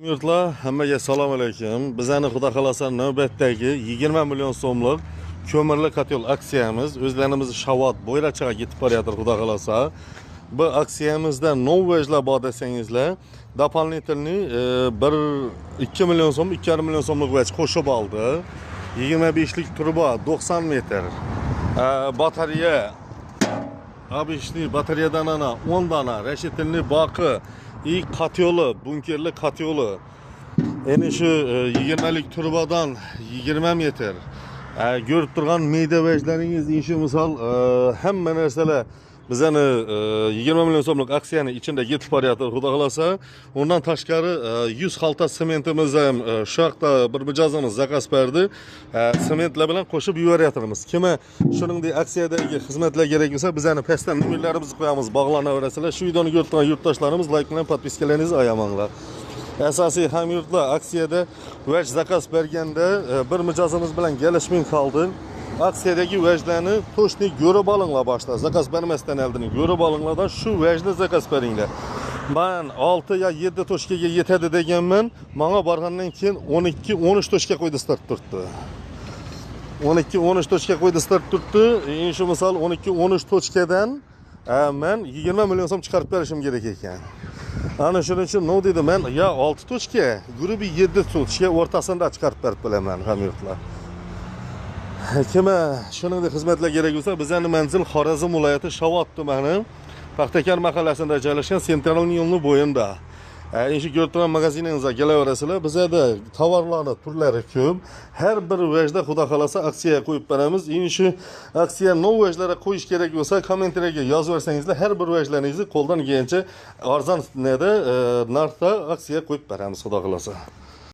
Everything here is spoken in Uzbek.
Yurtlar, hammaga salom alaykum. Bizani xudo xolasa navbatdagi 20 million so'mlik ko'mirli kotел aksiyamiz o'zlarimiz Shavot bo'yrachaga yetib boryapti xudo xolasa. Bu aksiyamizda novvejlar bor desangizlar, doполнительный 2 million so'm, 2,5 million so'mlik vaj qo'shib oldi. 25 lik turbo 90 metr. Batareya обычный batareyadan 10 dona, решетильный baqi katyolu, bunkerli katyolu. Yani şu 20 lik turbadan 20 metr. Görüp durgan meyde vecleriniz inşi misal hemen mesela bizani 20 milyon so'mlik aksiyani içinde yetib boryapti xudo xolasa. Ondan tashqari 100 xalta sementimiz ham shu yoqda bir mijozimiz zakaz berdi. Sementlar bilan qo'shib yuboryapmiz. Kimga shuningdek aksiyadagi xizmatlar kerak bo'lsa, bizani pastdan nomerlarimizni qo'yamiz, bog'lanaverasizlar. Shu videoni ko'rib turgan yurtdoshlarimiz like bilan podpiskalarningizni ayamanglar. Asosiy hamyurtlar aksiyada vaj zakaz berganda bir mijozimiz bilan kelishmay qoldi. Aksiyadagi vajlarni to'shni ko'rib olinglar boshda. Zakaz bermasdan oldin ko'rib olinglardan shu vajni zakaz beringlar. Men 6 ya 7 to'shkaga yetadi deganman. Menga borgandan keyin 12-13 to'shka qo'ydi start turibdi. 12-13 to'shka qo'ydi start turibdi. Shu misol 12-13 to'shkadan men 20 million so'm chiqarib berishim kerak ekan. Ana shuning uchun nima dedi men ya 6 to'shka, grubi 7 to'shka o'rtasida chiqarib berib bilaman hamyurtlar. Kimga shuningdek xizmatlar kerak bo'lsa, bizning manzil Xorazm viloyati Shavot tumani Paxtakor mahallasida joylashgan Central yo'lning bo'yinda. Endi ko'rib turgan magaziningizga kelaverasizlar. Bizda tovarlarning turlari ko'p. Har bir vajda xudo xolasa aksiyaga qo'yib beramiz. Endi shu aksiya nov vajlarga qo'yish kerak bo'lsa, kommentariyga yozib bersangizlar, har bir vajlaringizni qo'ldan kelgancha arzon narxda aksiyaga qo'yib beramiz xudo xolasa.